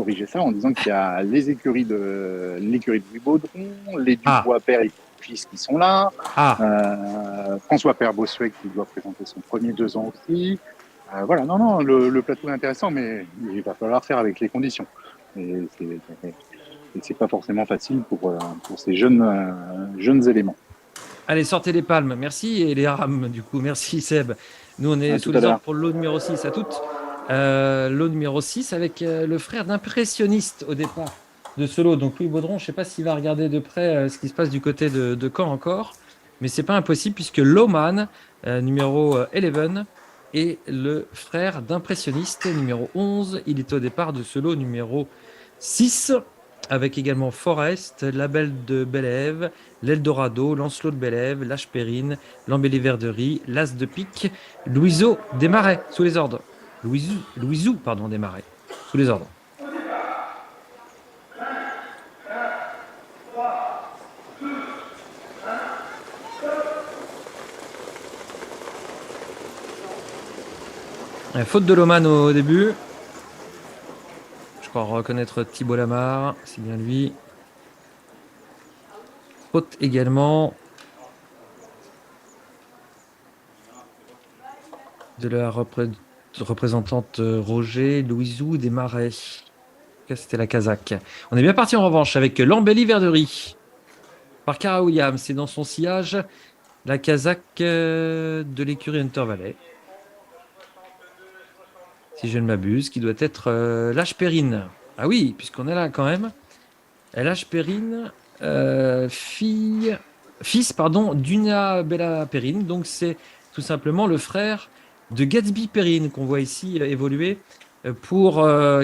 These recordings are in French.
corriger ça en disant qu'il y a l'écurie de Louis-Baudron, les Ah, Dubois père et fils qui sont là, ah. François Père Bossuet qui doit présenter son premier 2 ans aussi. Voilà, non, non, le plateau est intéressant, mais il va falloir faire avec les conditions. Et c'est pas forcément facile pour ces jeunes éléments. Allez, sortez les palmes. Merci. Et les rames, du coup. Merci, Seb. Nous, on est À sous tout à les ordres l'heure. pour le lot numéro 6 à toutes. Lot numéro 6 avec le frère d'impressionniste au départ de ce lot. Donc, Louis Baudron, je ne sais pas s'il va regarder de près ce qui se passe du côté de Caen encore. Mais c'est pas impossible puisque Loman, numéro 11, est le frère d'impressionniste numéro 11. Il est au départ de ce lot numéro 6 avec également Forest, Label de Bélève, l'Eldorado, Lancelot de Bélève, l'Ashperine, l'Embellie Verderie, l'As de Pique, Louiseau des Marais, sous les ordres. Louisou, pardon, des Marais, sous les ordres. Faute de Loman au début. Je crois reconnaître Thibault Lamar, c'est bien lui. Faute également de la représentante Roger, Louisou des Marais. C'était la Kazakh. On est bien parti en revanche avec l'Embellie Verderie par Cara Williams. C'est dans son sillage la Kazakh de l'écurie Hunter Valley. Si je ne m'abuse, qui doit être l'Ashperine. Ah oui, puisqu'on est là quand même. L'Ashperine, fils pardon, d'Una Bella Perrine. Donc c'est tout simplement le frère de Gatsby Perrine qu'on voit ici évoluer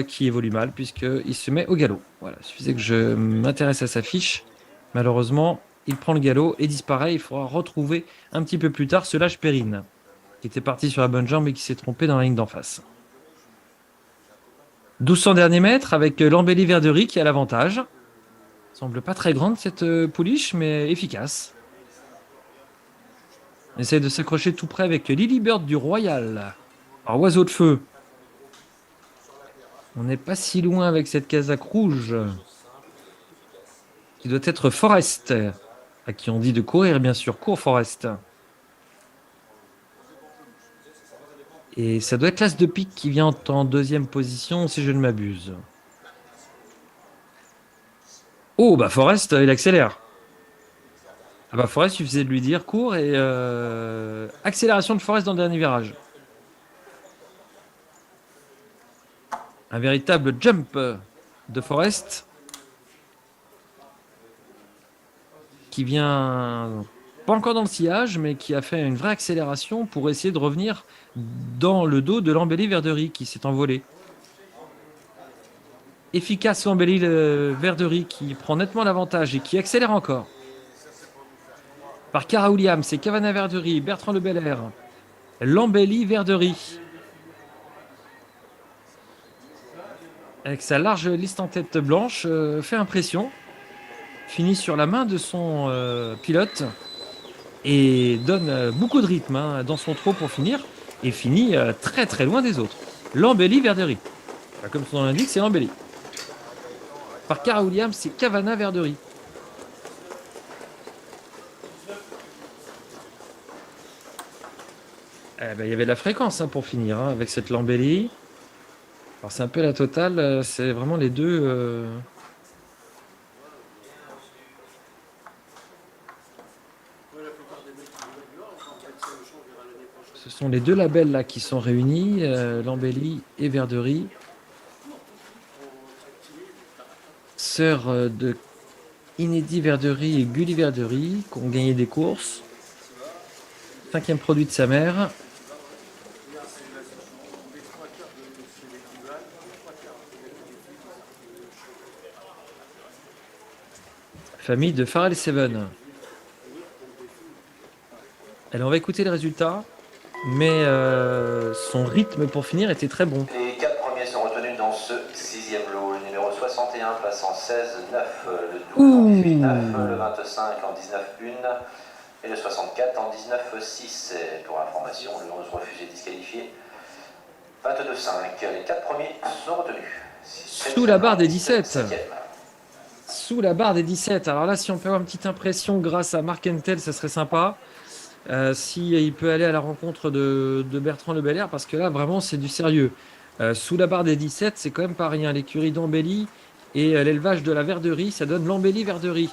qui évolue mal puisqu'il se met au galop. Voilà, il suffisait que je m'intéresse à sa fiche. Malheureusement, il prend le galop et disparaît. Il faudra retrouver un petit peu plus tard ce Lashperine qui était parti sur la bonne jambe et qui s'est trompé dans la ligne d'en face. 1200 derniers mètres avec l'Embellie Verderie qui a l'avantage. Semble pas très grande cette pouliche, mais efficace. On essaye de s'accrocher tout près avec Lily Bird du Royal. Alors, oiseau de feu. On n'est pas si loin avec cette casaque rouge qui doit être Forest, à qui on dit de courir, bien sûr. Cours, Forest. Et ça doit être l'As de pique qui vient en deuxième position, si je ne m'abuse. Oh, bah Forest, il accélère. Ah bah Forest, il suffisait de lui dire cours et accélération de Forest dans le dernier virage. Un véritable jump de Forest qui vient pas encore dans le sillage, mais qui a fait une vraie accélération pour essayer de revenir dans le dos de l'Embellie Verderie qui s'est envolé. Efficace l'Embellie Verderie qui prend nettement l'avantage et qui accélère encore. Par Cara Williams, c'est Cavana Verderie, Bertrand Le Belair, l'Embellie Verderie. Avec sa large liste en tête blanche, fait impression. Finit sur la main de son pilote et donne beaucoup de rythme dans son trot pour finir et finit très très loin des autres. L'Embellie Verderie. Comme son nom l'indique, c'est l'Embellie. Par Cara Williams, c'est Cavana Verderie. Il y avait de la fréquence pour finir avec cette Lambelli. Alors c'est un peu la totale, c'est vraiment les deux. Ce sont les deux labels là qui sont réunis, Lambelli et Verderie. Sœurs de Inédit Verderie et Gulli Verderie qui ont gagné des courses. 5e produit de sa mère. Famille de Pharrell Seven. Elle on va écouter les résultats, mais son rythme pour finir était très bon. Les 4 premiers sont retenus dans ce 6e lot. Le numéro 61 passe en 16-9, le 12 en 18-9, le 25 en 19-1 et le 64 en 19-6. Pour information, le 11 refusé disqualifié. 22-5. Les 4 premiers sont retenus. 6, Sous la barre des 17. 7e. Sous la barre des 17. Alors là, si on peut avoir une petite impression grâce à Mark Entel, ça serait sympa. Si il peut aller à la rencontre de Bertrand Le Belair, parce que là, vraiment, c'est du sérieux. Sous la barre des 17, c'est quand même pas rien. L'écurie d'Embelly et l'élevage de la Verderie, ça donne l'Embelly Verderie.